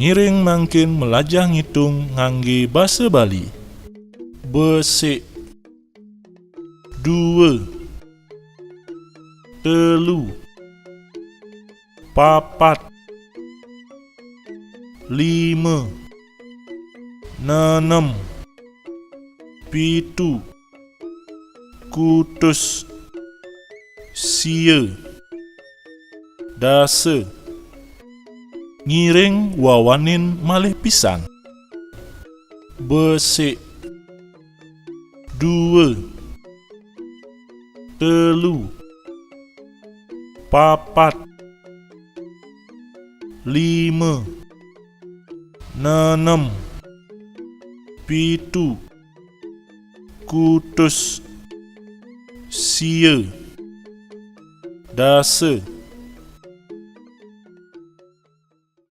Ngiring mangkin melajah ngitung ngangge basa Bali. Besik, dua, telu, papat, lima, enam, pitu, kutus, sia, dasa. Ngiring wawanin malih pisan. Besik, dua, telu, papat, lima, enam, pitu, kutus, sia, dasa.